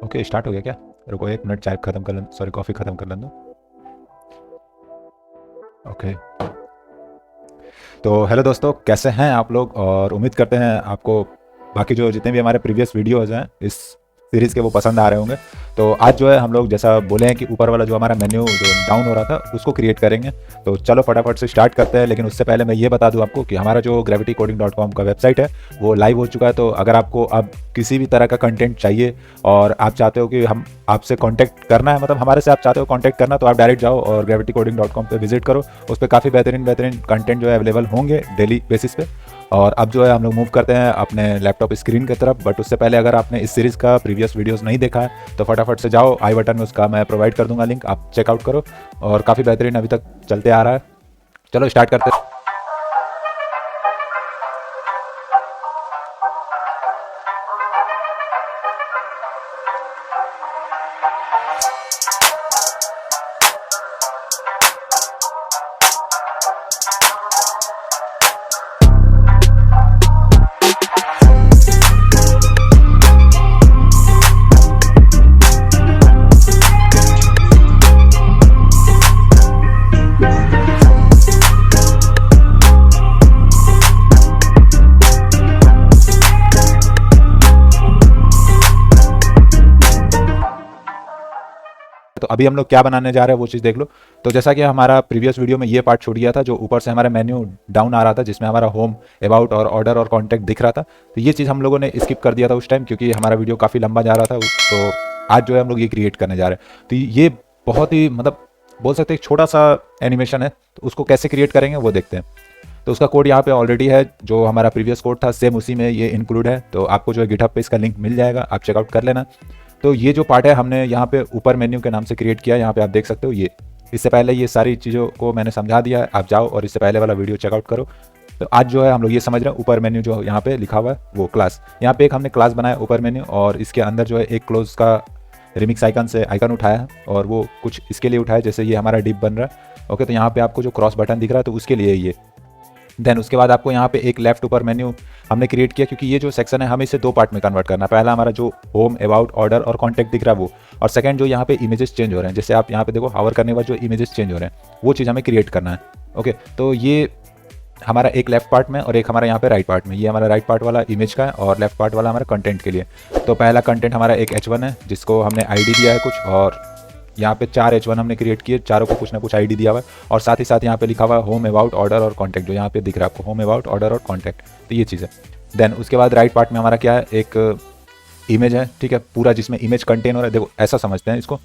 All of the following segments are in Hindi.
ओके स्टार्ट हो गया क्या? रुको 1 मिनट, चाय ख़त्म कर लें, सॉरी कॉफ़ी ख़त्म कर लें दो। ओके, तो हेलो दोस्तों, कैसे हैं आप लोग? और उम्मीद करते हैं आपको बाकी जो जितने भी हमारे प्रीवियस वीडियोज़ हैं इस सीरीज़ के वो पसंद आ रहे होंगे। तो आज जो है हम लोग जैसा बोले हैं कि ऊपर वाला जो हमारा मेन्यू जो डाउन हो रहा था उसको क्रिएट करेंगे। तो चलो फटाफट से स्टार्ट करते हैं, लेकिन उससे पहले मैं ये बता दूं आपको कि हमारा जो gravitycoding.com का वेबसाइट है वो लाइव हो चुका है। तो अगर आपको अब किसी भी तरह का कंटेंट चाहिए और आप चाहते हो कि हम आपसे कांटेक्ट करना है, मतलब हमारे से आप चाहते हो कांटेक्ट करना, तो आप डायरेक्ट जाओ और gravitycoding.com पे विजिट करो। उस पर काफ़ी बेहतरीन बेहतरीन कंटेंट जो है अवेलेबल होंगे डेली बेसिस पे। और अब जो है हम लोग मूव करते हैं अपने लैपटॉप स्क्रीन की तरफ। बट उससे पहले अगर आपने इस सीरीज़ का प्रीवियस वीडियोस नहीं देखा है तो फटाफट से जाओ, आई बटन में उसका मैं प्रोवाइड कर दूंगा लिंक, आप चेकआउट करो। और काफ़ी बेहतरीन अभी तक चलते आ रहा है। चलो स्टार्ट करते हैं। तो अभी हम लोग क्या बनाने जा रहे हैं वो चीज़ देख लो। तो जैसा कि हमारा प्रीवियस वीडियो में ये पार्ट छूट गया था, जो ऊपर से हमारा मेन्यू डाउन आ रहा था जिसमें हमारा होम, अबाउट और ऑर्डर और कॉन्टैक्ट दिख रहा था। तो ये चीज़ हम लोगों ने स्किप कर दिया था उस टाइम, क्योंकि हमारा वीडियो काफ़ी लंबा जा रहा था। तो आज जो है हम लोग ये क्रिएट करने जा रहे हैं। तो ये बहुत ही मतलब बोल सकते हैं एक छोटा सा एनिमेशन है। तो उसको कैसे क्रिएट करेंगे वो देखते हैं। तो उसका कोड यहाँ पे ऑलरेडी है, जो हमारा प्रीवियस कोड था सेम उसी में ये इंक्लूड है। तो आपको जो है गिटहब पे इसका लिंक मिल जाएगा, आप चेकआउट कर लेना। तो ये जो पार्ट है हमने यहाँ पे ऊपर मेन्यू के नाम से क्रिएट किया, यहाँ पे आप देख सकते हो ये। इससे पहले ये सारी चीज़ों को मैंने समझा दिया है, आप जाओ और इससे पहले वाला वीडियो चेकआउट करो। तो आज जो है हम लोग ये समझ रहे हैं ऊपर मेन्यू जो यहाँ पे लिखा हुआ है वो क्लास। यहाँ पे एक हमने क्लास बनाया ऊपर मेन्यू, और इसके अंदर जो है एक क्लोज का रिमिक्स आइकन से आइकन उठाया है, और वो कुछ इसके लिए उठाया जैसे ये हमारा डिप बन रहा है। ओके, तो यहाँ पे आपको जो क्रॉस बटन दिख रहा है तो उसके लिए ये। देन उसके बाद आपको यहाँ पे एक लेफ्ट ऊपर मेन्यू हमने क्रिएट किया, क्योंकि ये जो सेक्शन है हमें इसे 2 पार्ट में कन्वर्ट करना है। पहला हमारा जो होम, अबाउट, ऑर्डर और कॉन्टैक्ट दिख रहा है वो, और सेकंड जो यहाँ पे इमेजेस चेंज हो रहे हैं, जैसे आप यहाँ पे देखो हावर करने के बाद जो इमेजेस चेंज हो रहे हैं वो चीज़ हमें क्रिएट करना है। ओके, तो ये हमारा एक लेफ्ट पार्ट में और एक हमारा यहाँ पे राइट पार्ट में। ये हमारा राइट पार्ट वाला इमेज का है और लेफ्ट पार्ट वाला हमारा कंटेंट के लिए। तो पहला कंटेंट हमारा एक H1 है जिसको हमने आईडी दिया है कुछ, और यहाँ पे 4 H1 हमने क्रिएट किए, चारों को कुछ ना कुछ आईडी दिया हुआ है। और साथ ही साथ यहाँ पे लिखा हुआ है होम, अबाउट, ऑर्डर और कॉन्टैक्ट, जो यहाँ पे दिख रहा है आपको, होम, अबाउट, ऑर्डर और कॉन्टैक्ट। तो ये चीज़ है। देन उसके बाद राइट पार्ट में हमारा क्या है, एक इमेज है, ठीक है, पूरा जिसमें इमेज कंटेन हो रहा है। देखो ऐसा समझते हैं इसको।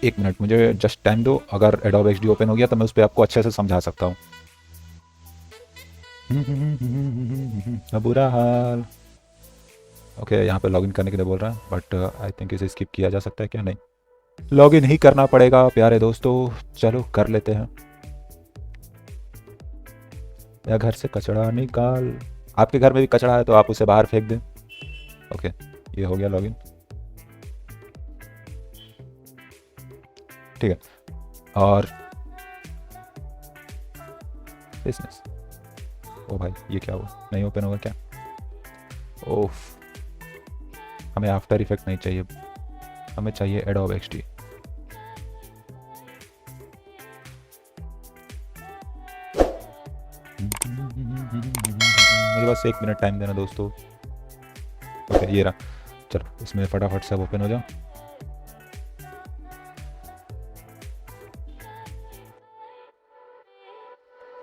1 मिनट मुझे जस्ट टाइम दो, अगर एडोब XD ओपन हो गया तो मैं उस पर आपको अच्छे से समझा सकता हूँ। बुरा हाल। ओके, यहाँ पे लॉगिन करने के लिए बोल रहा है, बट आई थिंक इसे स्किप किया जा सकता है क्या? नहीं, लॉगिन ही करना पड़ेगा प्यारे दोस्तों। चलो कर लेते हैं। या घर से कचरा निकाल। आपके घर में भी कचरा है तो आप उसे बाहर फेंक दें। ओके, ये हो गया लॉगिन, ठीक है। और बिजनेस, ओ भाई ये क्या हुआ, नहीं ओपन होगा क्या? ओफ, हमें आफ्टर इफेक्ट नहीं चाहिए, हमें चाहिए एडोब XD। मुझे बस 1 मिनट टाइम देना दोस्तों। ओके, ये रहा। चलो इसमें फटाफट से ओपन हो जाओ।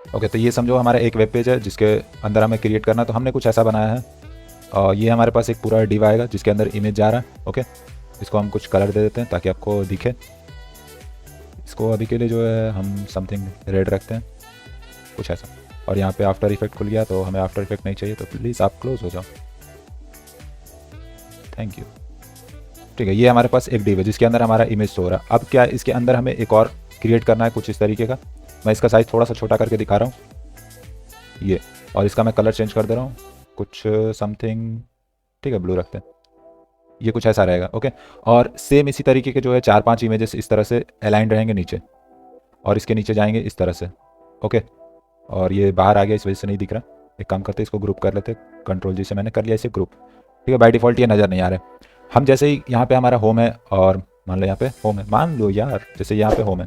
ओके, तो ये समझो हमारा एक वेब पेज है जिसके अंदर हमें क्रिएट करना। तो हमने कुछ ऐसा बनाया है, और ये हमारे पास एक पूरा डिव आएगा जिसके अंदर इमेज जा रहा है। ओके, इसको हम कुछ कलर दे देते हैं ताकि आपको दिखे। इसको अभी के लिए जो है हम समथिंग रेड रखते हैं, कुछ ऐसा। और यहाँ पे आफ्टर इफेक्ट खुल गया, तो हमें आफ्टर इफेक्ट नहीं चाहिए, तो प्लीज़ आप क्लोज हो जाओ, थैंक यू। ठीक है, ये हमारे पास एक डिव है जिसके अंदर हमारा इमेज शो हो रहा है। अब क्या इसके अंदर हमें एक और क्रिएट करना है कुछ इस तरीके का। मैं इसका साइज़ थोड़ा सा छोटा करके दिखा रहा हूँ ये, और इसका मैं कलर चेंज कर दे रहा हूँ कुछ समथिंग, ठीक है, ब्लू रखते हैं। ये कुछ ऐसा रहेगा। ओके, और सेम इसी तरीके के जो है 4-5 इमेजेस इस तरह से अलाइंड रहेंगे नीचे, और इसके नीचे जाएंगे इस तरह से। ओके, और ये बाहर आ गया इस वजह से नहीं दिख रहा। एक काम करते हैं, इसको ग्रुप कर लेते हैं, कंट्रोल जी से मैंने कर लिया इसे ग्रुप। ठीक है, बाय डिफ़ॉल्ट ये नज़र नहीं आ रहा है। हम जैसे ही यहाँ पे हमारा होम है और मान लो यहाँ पे होम है, मान लो यार जैसे यहाँ पे होम है,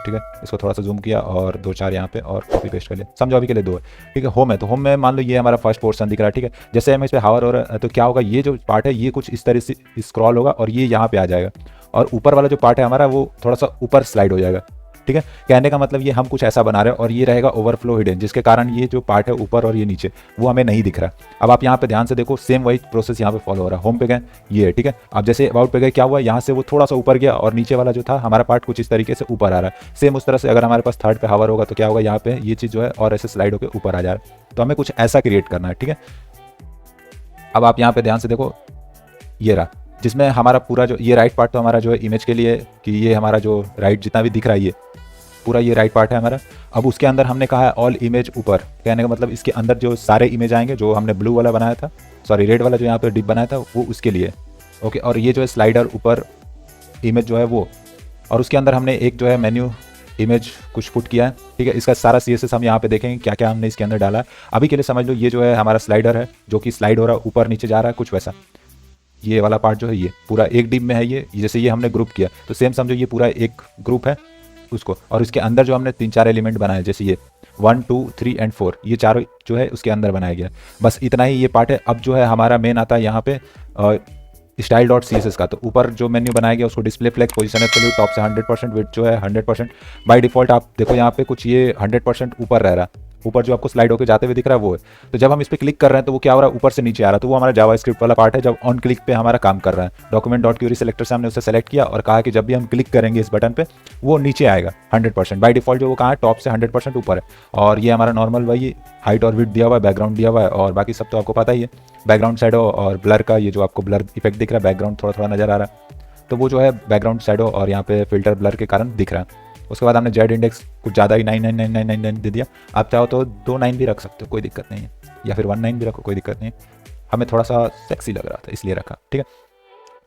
ठीक है, इसको थोड़ा सा जूम किया और 2-4 यहाँ पे और कॉपी पेस्ट कर लिया, समझो अभी के लिए 2 है, ठीक है। होम है तो होम में मान लो ये हमारा फर्स्ट पोर्शन दिख रहा है, ठीक है। जैसे हम इस पर हावर हो रहा है तो क्या होगा, ये जो पार्ट है ये कुछ इस तरह से स्क्रॉल होगा और ये यहाँ पे आ जाएगा, और ऊपर वाला जो पार्ट है हमारा वो थोड़ा सा ऊपर स्लाइड हो जाएगा, ठीक है। कहने का मतलब ये हम कुछ ऐसा बना रहे हैं और ये रहेगा ओवरफ्लो हिडन, जिसके कारण ये जो पार्ट है ऊपर और ये नीचे वो हमें नहीं दिख रहा। अब आप यहाँ पे ध्यान से देखो, सेम वही प्रोसेस यहाँ पे फॉलो हो रहा है। होम पे गए, ये है, ठीक है। अब जैसे अबाउट पे गए, क्या हुआ, यहाँ से वो थोड़ा सा ऊपर गया और नीचे वाला जो था हमारा पार्ट कुछ इस तरीके से ऊपर आ रहा है। सेम उस तरह से अगर हमारे पास थर्ड पे हावर होगा तो क्या होगा, यहाँ पे ये चीज़ जो है और ऐसे स्लाइड होकर ऊपर आ जा रहा है। तो हमें कुछ ऐसा क्रिएट करना है, ठीक है। अब आप यहाँ पे ध्यान से देखो, ये रहा, जिसमें हमारा पूरा जो ये राइट पार्ट तो हमारा जो है इमेज के लिए कि ये हमारा जो राइट जितना भी दिख रहा है ये पूरा ये राइट पार्ट है हमारा। अब उसके अंदर हमने कहा है ऑल इमेज ऊपर, कहने का मतलब इसके अंदर जो सारे इमेज आएंगे जो हमने ब्लू वाला बनाया था, सॉरी रेड वाला जो यहाँ पे डिप बनाया था वो उसके लिए, ओके। और ये जो है स्लाइडर ऊपर इमेज जो है वो, और उसके अंदर हमने एक जो है मेन्यू इमेज कुछ पुट किया है, ठीक है। इसका सारा CSS हम यहाँ पे देखेंगे क्या क्या हमने इसके अंदर डाला है। अभी के लिए समझ लो ये जो है हमारा स्लाइडर है जो कि स्लाइड हो रहा है, ऊपर नीचे जा रहा है कुछ वैसा। ये वाला पार्ट जो है ये पूरा एक डिप में है, ये जैसे ये हमने ग्रुप किया तो सेम समझो ये पूरा एक ग्रुप है उसको, और इसके अंदर जो हमने 3-4 एलिमेंट बनाए जैसे ये 1, 2, 3 एंड 4, ये चारों जो है उसके अंदर बनाया गया। बस इतना ही ये पार्ट है। अब जो है हमारा मेन आता है यहाँ पे style.css का। तो ऊपर जो मेन्यू बनाया गया उसको display flex position absolute top से 100%, विड्थ जो है 100%। बाय डिफॉल्ट आप देखो यहाँ पे कुछ ये 100% ऊपर रह रहा है, ऊपर जो आपको स्लाइड होकर जाते हुए दिख रहा है वो है। तो जब हम इस पर क्लिक कर रहे हैं तो वो क्या हो रहा है, ऊपर से नीचे आ रहा है। तो वो हमारा जावास्क्रिप्ट वाला पार्ट है, जब ऑन क्लिक पे हमारा काम कर रहा है। डॉक्यूमेंट डॉट क्यूरी सेलेक्टर से हमने उसे सेलेक्ट किया और कहा कि जब भी हम क्लिक करेंगे इस बटन पे वो नीचे आएगा 100%। बाय डिफॉल्ट जो वो कहाँ है, टॉप से 100% ऊपर है। और ये हमारा नॉर्मल वही हाइट और विड्थ दिया हुआ है, बैकग्राउंड दिया हुआ है, और बाकी सब तो आपको पता ही है। बैकग्राउंड शैडो और ब्लर का ये जो आपको ब्लर इफेक्ट दिख रहा है, बैकग्राउंड थोड़ा थोड़ा नजर आ रहा है, तो वो जो है बैकग्राउंड शैडो और यहाँ पे फिल्टर ब्लर के कारण दिख रहा है। उसके बाद हमने जेड इंडेक्स कुछ ज़्यादा ही 99999 दे दिया। आप चाहो तो 29 भी रख सकते हो, कोई दिक्कत नहीं है, या फिर 19 भी रखो, कोई दिक्कत नहीं है। हमें थोड़ा सा सेक्सी लग रहा था इसलिए रखा, ठीक है।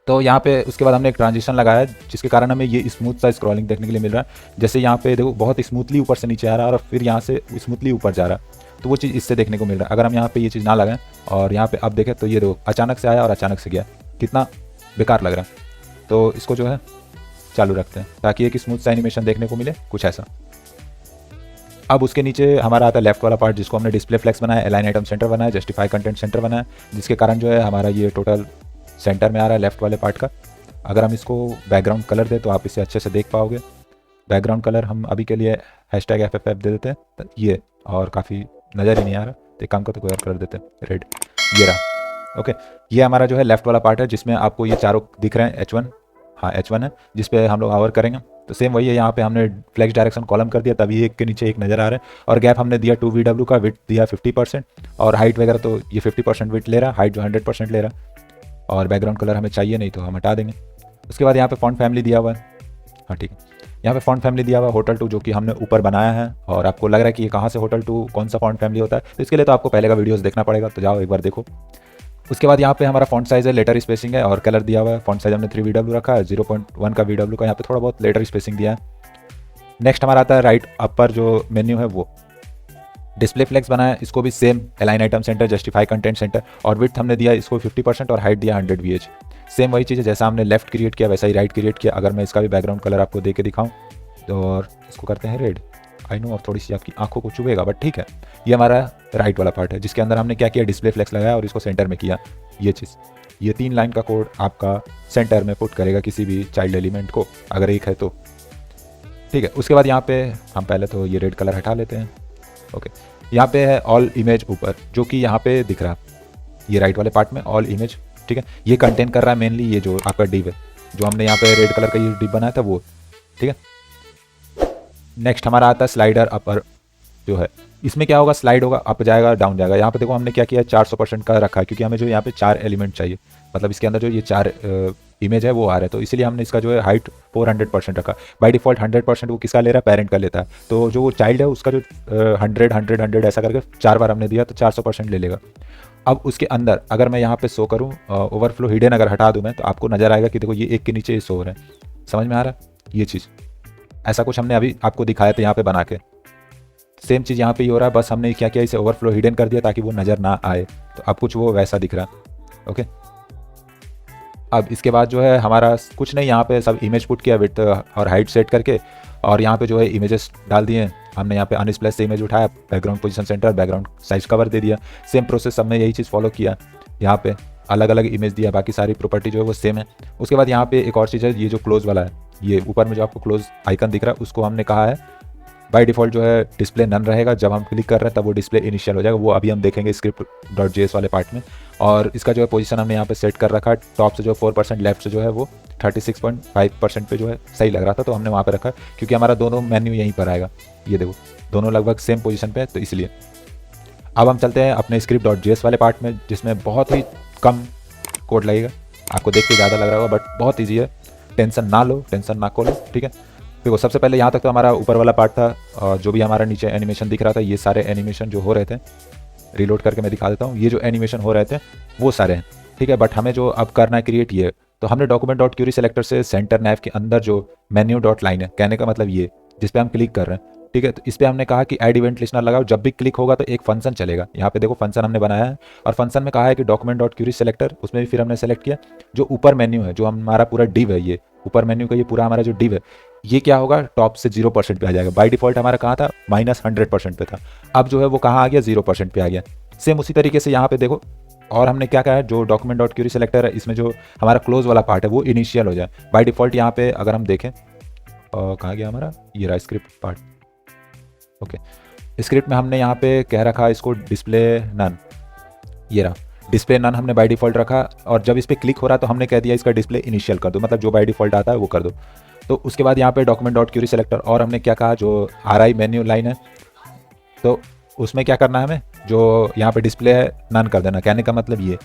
तो यहाँ पे उसके बाद हमने एक ट्रांजिशन लगाया जिसके कारण हमें ये स्मूथ सा स्क्रॉलिंग देखने के लिए मिल रहा है। जैसे यहाँ पे देखो बहुत स्मूथली ऊपर से नीचे आ रहा है और फिर यहाँ से स्मूथली ऊपर जा रहा है, तो वो चीज़ इससे देखने को मिल रहा है। अगर हम यहाँ पे ये चीज़ ना लगाएं और यहाँ पे अब देखें तो ये देखो अचानक से आया और अचानक से गया, कितना बेकार लग रहा है। तो इसको जो है चालू रखते हैं ताकि एक स्मूथ सा एनिमेशन देखने को मिले कुछ ऐसा। अब उसके नीचे हमारा आता है लेफ्ट वाला पार्ट जिसको हमने डिस्प्ले फ्लेक्स बनाया, अलाइन आइटम सेंटर बनाया, जस्टिफाई कंटेंट सेंटर बनाया, जिसके कारण जो है हमारा ये टोटल सेंटर में आ रहा है लेफ्ट वाले पार्ट का। अगर हम इसको बैकग्राउंड कलर दें तो आप इसे अच्छे से देख पाओगे। बैकग्राउंड कलर हम अभी के लिए #FFF दे देते हैं ये, और काफ़ी नज़र ही नहीं आ रहा तो एक काम करते कोई और कलर देते हैं, रेड, ये रहा, ओके। ये हमारा जो है लेफ्ट वाला पार्ट है जिसमें आपको ये चारों दिख रहे हैं, H1, हाँ H1 है, जिस पे हम लोग आवर करेंगे। तो सेम वही है, यहाँ पे हमने फ्लेक्स डायरेक्शन कॉलम कर दिया तभी एक के नीचे एक नज़र आ रहा है, और गैप हमने दिया 2VW का, विड्थ दिया 50%, और हाइट वगैरह तो ये 50% विड्थ ले रहा है, हाइट जो 100% ले रहा है, और बैकग्राउंड कलर हमें चाहिए नहीं तो हम हटा देंगे। उसके बाद यहाँ पे फॉन्ट फैमिली दिया हुआ है, हाँ ठीक है, यहाँ पे फॉन्ट फैमिली दिया हुआ है होटल 2 जो कि हमने ऊपर बनाया है, और आपको लग रहा है कि ये कहाँ से होटल 2 कौन सा फॉन्ट फैमिली होता है, तो इसके लिए तो आपको पहले का वीडियोस देखना पड़ेगा, तो जाओ एक बार देखो। उसके बाद यहाँ पे हमारा फॉन्ट साइज़ है, लेटर स्पेसिंग है, और कलर दिया हुआ है। फॉन्ट साइज़ हमने 3VW रखा है, 0.1 का VW का, यहाँ पे थोड़ा बहुत लेटर स्पेसिंग दिया है। नेक्स्ट हमारा आता है राइट अपर जो मेन्यू है वो डिस्प्ले फ्लेक्स बनाया, इसको भी same align item centre, justify content centre, और विड्थ हमने दिया इसको 50% और हाइट दिया 100 VH। सेम वही चीज़ है जैसा हमने लेफ्ट क्रिएट किया वैसा ही राइट क्रिएट किया। अगर मैं इसका भी बैकग्राउंड कलर आपको दे के दिखाऊँ तो, और इसको करते हैं रेड, आई नो और थोड़ी सी आपकी आंखों को चुभेगा बट ठीक है। ये हमारा राइट वाला पार्ट है जिसके अंदर हमने क्या किया, डिस्प्ले फ्लेक्स लगाया और इसको सेंटर में किया। ये चीज़, ये 3 लाइन का कोड आपका सेंटर में पुट करेगा किसी भी चाइल्ड एलिमेंट को, अगर एक है तो, ठीक है। उसके बाद यहाँ पे हम पहले तो ये रेड कलर हटा लेते हैं, ओके। यहाँ पे है ऑल इमेज ऊपर जो कि यहाँ पे दिख रहा है, ये राइट वाले पार्ट में ऑल इमेज, ठीक है। ये कंटेन कर रहा है मेनली ये जो आपका डिव है, जो हमने यहाँ पे रेड कलर का ये डिव बनाया था वो, ठीक है। नेक्स्ट हमारा आता है स्लाइडर अपर जो है, इसमें क्या होगा, स्लाइड होगा, अप जाएगा डाउन जाएगा। यहाँ पे देखो हमने क्या किया, 400% का रखा है क्योंकि हमें जो यहाँ पे 4 एलिमेंट चाहिए, मतलब इसके अंदर जो ये 4 इमेज है वो आ रहा है, तो इसीलिए हमने इसका जो है हाइट 400% रखा। बाय डिफॉल्ट 100% वो किसका ले रहा है, पेरेंट का लेता है, तो जो चाइल्ड है उसका जो 100 100 100 ऐसा करके 4 बार हमने दिया तो 400% ले लेगा। अब उसके अंदर अगर मैं यहाँ पे शो करूँ ओवरफ्लो हिडन अगर हटा दूँ मैं, तो आपको नजर आएगा कि देखो ये एक के नीचे ये शो हो रहा है, समझ में आ रहा है। ये चीज़ ऐसा कुछ हमने अभी आपको दिखाया था यहाँ पे बना के, सेम चीज़ यहाँ पे ही हो रहा है, बस हमने क्या किया, इसे ओवरफ्लो हिडन कर दिया ताकि वो नज़र ना आए, तो अब कुछ वो वैसा दिख रहा है। ओके, अब इसके बाद जो है हमारा कुछ नहीं, यहाँ पे सब इमेज पुट किया विड्थ और हाइट सेट करके, और यहाँ पे जो है इमेजेस डाल दिए। हमने यहाँ पे अनस्प्लैश से इमेज उठाया, background position centre, background size cover दे दिया। सेम प्रोसेस सब में यही चीज़ फॉलो किया। यहाँ पे अलग अलग इमेज दिया, बाकी सारी प्रॉपर्टी जो है वो सेम है। उसके बाद यहाँ पे एक और चीज़ है, ये जो क्लोज वाला है, ये ऊपर में जो आपको क्लोज आइकन दिख रहा है, उसको हमने कहा है बाय डिफ़ॉल्ट जो है डिस्प्ले नन रहेगा। जब हम क्लिक कर रहे हैं तब वो डिस्प्ले इनिशियल हो जाएगा। वो अभी हम देखेंगे script.js वाले पार्ट में। और इसका जो है पोजीशन हमने यहाँ पे सेट कर रखा है, टॉप से जो 4%, लेफ्ट से जो है वो 36.5% पे जो है सही लग रहा था, तो हमने वहाँ पे रखा, क्योंकि हमारा दोनों मेन्यू यहीं पर आएगा। ये देखो दोनों लगभग सेम पोजीशन पे है, तो इसलिए अब हम चलते हैं अपने script.js वाले पार्ट में, जिसमें बहुत ही कम कोड लगेगा। आपको देख के ज़्यादा लग रहा होगा, बट बहुत ईजी है। टेंशन ना लो, टेंशन ना खोलो, ठीक है। देखो सबसे पहले यहाँ तक तो हमारा ऊपर वाला पार्ट था, और जो भी हमारा नीचे एनिमेशन दिख रहा था, ये सारे एनिमेशन जो हो रहे थे, रिलोड करके मैं दिखा देता हूँ। ये जो एनिमेशन हो रहे थे वो सारे हैं, ठीक है। बट हमें जो अब करना है क्रिएट, ये तो हमने document.query सेलेक्टर से सेंटर नैव के अंदर जो मेन्यू डॉट लाइन है, कहने का मतलब ये जिस पे हम क्लिक कर रहे हैं, ठीक है। तो इस पर हमने कहा कि ऐड इवेंट लिस्टनर लगाओ, जब भी क्लिक होगा तो एक फंक्शन चलेगा। यहाँ पे देखो फंक्शन हमने बनाया है, और फंक्शन में कहा है कि document.query सेलेक्टर, उसमें भी फिर हमने सेलेक्ट किया जो ऊपर मेन्यू है, जो हमारा पूरा डिव है, ये ऊपर मेन्यू का ये पूरा हमारा जो डिव है, ये क्या होगा, टॉप से 0% पे आ जाएगा। बाय डिफॉल्ट हमारा कहाँ था, -100% पे था, अब जो है वो कहाँ आ गया, 0% पे आ गया। सेम उसी तरीके से यहाँ पे देखो, और हमने क्या कहा है, जो document.query सेलेक्टर है, इसमें जो हमारा क्लोज वाला पार्ट है वो इनिशियल हो जाए। बाय डिफॉल्ट यहाँ पे अगर हम देखें, कहाँ गया हमारा, ये रहा स्क्रिप्ट पार्ट। ओके, स्क्रिप्ट में हमने यहाँ पे कह रखा इसको डिस्प्ले नन, ये रहा डिस्प्ले नन हमने बाय डिफॉल्ट रखा, और जब इस पर क्लिक हो रहा तो हमने कह दिया इसका डिस्प्ले इनिशियल कर दो, मतलब जो बाय डिफॉल्ट आता है वो कर दो। तो उसके बाद यहाँ पे document.query सेलेक्टर, और हमने क्या कहा, जो RI मेन्यू लाइन है, तो उसमें क्या करना है हमें, जो यहाँ पे डिस्प्ले है नन कर देना। कहने का मतलब ये,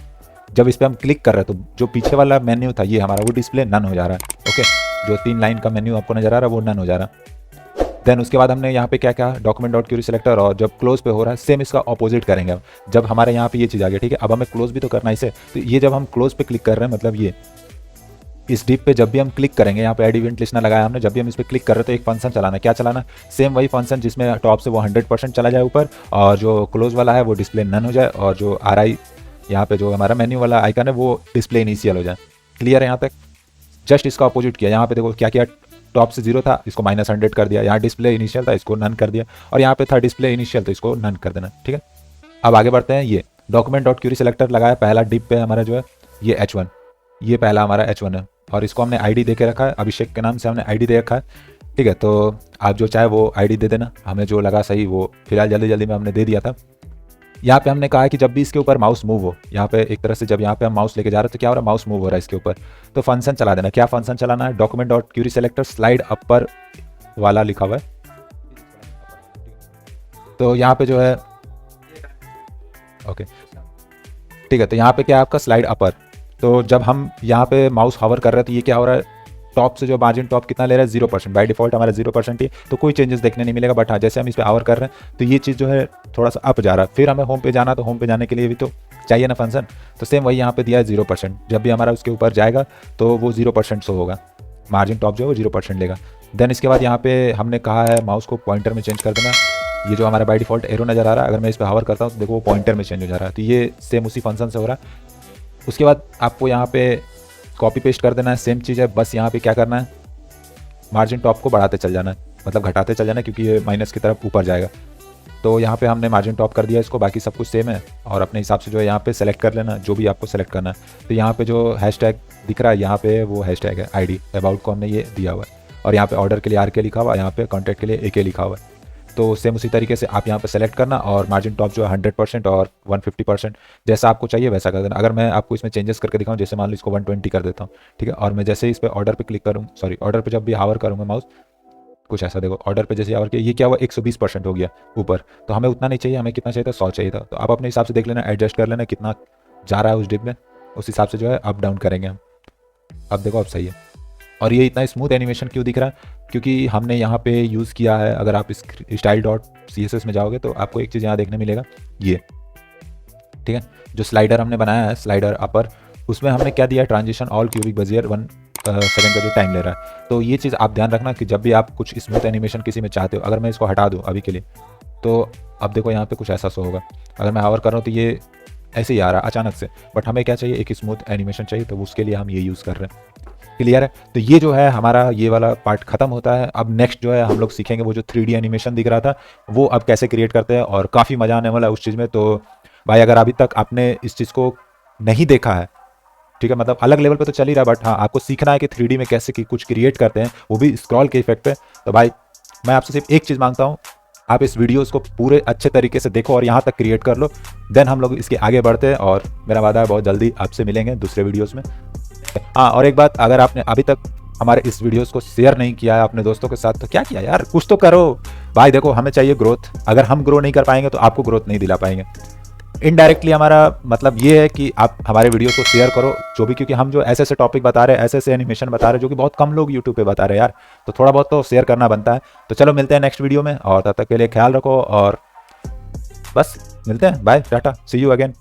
जब इस पर हम क्लिक कर रहे हैं तो जो पीछे वाला मेन्यू था ये हमारा, वो डिस्प्ले नन हो जा रहा है। ओके, जो 3 लाइन का मेन्यू आपको नजर आ रहा है वो नन हो जा रहा है। देन उसके बाद हमने यहाँ पे क्या कहा, document.query सेलेक्टर, और जब क्लोज पे हो रहा है सेम इसका ऑपोजिट करेंगे। अब जब हमारे यहाँ पे ये चीज़ आ गई, ठीक है, अब हमें क्लोज भी तो करना है इसे, तो ये जब हम क्लोज पे क्लिक कर रहे हैं, मतलब ये इस डिप पे जब भी हम क्लिक करेंगे, यहाँ पे ऐड इवेंट लिस्टनर लगाया हमने, जब भी हम इस पर क्लिक कर रहे हैं तो एक फंक्शन चलाना है। क्या चलाना, सेम वही फंक्शन जिसमें टॉप से वो 100% चला जाए ऊपर, और जो क्लोज वाला है वो डिस्प्ले नन हो जाए, और जो RI यहाँ पे जो हमारा मेन्यू वाला आइकन है वो डिस्प्ले इनिशियल हो जाए। क्लियर है यहाँ तक? जस्ट इसका अपोजिट किया। यहाँ पे देखो क्या किया, टॉप से 0 था, इसको -100 कर दिया। यहाँ डिस्प्ले इनिशियल था, इसको नन कर दिया, और यहाँ पे था डिस्प्ले इनिशियल, तो इसको नन कर देना, ठीक है। अब आगे बढ़ते हैं। ये document.query सेलेक्टर लगाया, पहला डिप पे हमारा जो है ये H1, ये पहला हमारा H1 है, और इसको हमने ID दे के रखा है, अभिषेक के नाम से हमने ID दे रखा है, ठीक है। तो आप जो चाहे वो ID दे देना, हमें जो लगा सही वो फिलहाल जल्दी जल्दी में हमने दे दिया था। यहाँ पे हमने कहा है कि जब भी इसके ऊपर माउस मूव हो, यहाँ पे एक तरह से जब यहाँ पे हम माउस लेके जा रहे हैं तो क्या हो रहा है, माउस मूव हो रहा है इसके ऊपर, तो फंक्शन चला देना। क्या फंक्शन चलाना है, document.query सेलेक्टर स्लाइड अपर वाला लिखा हुआ है, तो यहाँ पे जो है ओके, ठीक है। तो यहाँ पे क्या है आपका स्लाइड अपर, तो जब हम यहाँ पे माउस हवर कर रहे हैं तो ये क्या हो रहा है, टॉप से जो मार्जिन टॉप कितना ले रहा है, 0%। बाय डिफॉल्ट हमारा 0% ही, तो कोई चेंजेस देखने नहीं मिलेगा। बट हाँ, जैसे हम इस पर आवर कर रहे हैं तो ये चीज़ जो है थोड़ा सा अप जा रहा है। फिर हमें होम पे जाना, तो होम पे जाने के लिए भी तो चाहिए ना फंक्शन, तो सेम वही यहाँ पे दिया है 0%। जब भी हमारा उसके ऊपर जाएगा तो वो 0% शो होगा, मार्जिन टॉप जो है वो 0% लेगा। देन इसके बाद यहाँ पे हमने कहा है माउस को पॉइंटर में चेंज कर देना। ये जो हमारा बाय डिफॉल्ट एरो नज़र आ रहा है, अगर मैं इस पर हावर करता हूँ तो देखो वो पॉइंटर में चेंज हो जा रहा है, तो ये सेम उसी फंक्शन से हो रहा है। उसके बाद आपको यहाँ पे कॉपी पेस्ट कर देना है, सेम चीज़ है, बस यहाँ पे क्या करना है, मार्जिन टॉप को बढ़ाते चल जाना है, मतलब घटाते चल जाना है, क्योंकि ये माइनस की तरफ ऊपर जाएगा। तो यहाँ पे हमने मार्जिन टॉप कर दिया इसको, बाकी सब कुछ सेम है, और अपने हिसाब से जो है यहाँ पे सेलेक्ट कर लेना जो भी आपको सेलेक्ट करना है। तो यहाँ पे जो हैशटैग दिख रहा है, यहाँ पे वो हैशटैग है ID, अबाउट को हमने ये दिया हुआ है, और यहाँ पे ऑर्डर के लिए RK लिखा हुआ है, यहाँ पे कॉन्टैक्ट के लिए AK लिखा हुआ है। तो सेम उसी तरीके से आप यहाँ पे सेलेक्ट करना, और मार्जिन टॉप जो है 100% और 150%, जैसा आपको चाहिए वैसा कर देना। अगर मैं आपको इसमें चेंजेस करके दिखाऊँ, जैसे मान लो इसको 120 कर देता हूँ, ठीक है, और मैं जैसे इस पर ऑर्डर पे क्लिक करूँ, सॉरी ऑर्डर पे जब भी हावर करूँगा माउस, कुछ ऐसा देखो, ऑर्डर पे जैसे हावर किया, ये क्या हुआ, 120% हो गया ऊपर। तो हमें उतना नहीं चाहिए, हमें कितना चाहिए था, 100 चाहिए था। तो आप अपने हिसाब से देख लेना, एडजस्ट कर लेना कितना जा रहा है उस डिप में, उस हिसाब से जो है अप डाउन करेंगे हम। अब देखो अब सही है। और ये इतना स्मूथ एनिमेशन क्यों दिख रहा है, क्योंकि हमने यहाँ पे यूज़ किया है, अगर आप style.css में जाओगे तो आपको एक चीज़ यहाँ देखने मिलेगा, ये ठीक है, जो स्लाइडर हमने बनाया है, स्लाइडर अपर, उसमें हमने क्या दिया, transition all cubic Bezier 1 second का जो टाइम ले रहा है। तो ये चीज़ आप ध्यान रखना कि जब भी आप कुछ स्मूथ एनिमेशन किसी में चाहते हो, अगर मैं इसको हटा दूँ अभी के लिए, तो अब देखो यहाँ पे कुछ ऐसा शो होगा। अगर मैं हावर कर रहा हूँ तो ये ऐसे ही आ रहा है अचानक से, बट हमें क्या चाहिए, एक स्मूथ एनिमेशन चाहिए, तो उसके लिए हम ये यूज़ कर रहे हैं। क्लियर है? तो ये जो है हमारा ये वाला पार्ट खत्म होता है। अब नेक्स्ट जो है हम लोग सीखेंगे वो जो 3D एनिमेशन दिख रहा था वो अब कैसे क्रिएट करते हैं, और काफ़ी मज़ा आने वाला है उस चीज़ में। तो भाई अगर अभी तक आपने इस चीज़ को नहीं देखा है, ठीक है, मतलब अलग लेवल पे तो चल ही रहा है, बट हाँ आपको सीखना है कि 3D में कैसे कि कुछ क्रिएट करते हैं, वो भी स्क्रॉल के इफेक्ट पे। तो भाई मैं आपसे सिर्फ एक चीज़ मांगता हूँ, आप इस वीडियोस को पूरे अच्छे तरीके से देखो और यहाँ तक क्रिएट कर लो, देन हम लोग इसके आगे बढ़ते हैं। और मेरा वादा है बहुत जल्दी आपसे मिलेंगे दूसरे वीडियोस में। हाँ, और एक बात, अगर आपने अभी तक हमारे इस वीडियोस को शेयर नहीं किया है अपने दोस्तों के साथ, तो क्या किया यार, कुछ तो करो भाई। देखो हमें चाहिए ग्रोथ, अगर हम ग्रो नहीं कर पाएंगे तो आपको ग्रोथ नहीं दिला पाएंगे। इनडायरेक्टली हमारा मतलब ये है कि आप हमारे वीडियो को शेयर करो जो भी, क्योंकि हम जो ऐसे ऐसे टॉपिक बता रहे हैं, ऐसे ऐसे एनिमेशन बता रहे हैं जो कि बहुत कम लोग यूट्यूब पे बता रहे हैं यार, तो थोड़ा बहुत तो शेयर करना बनता है। तो चलो मिलते हैं नेक्स्ट वीडियो में, और तब तक के लिए ख्याल रखो, और बस मिलते हैं, bye tata, see you again.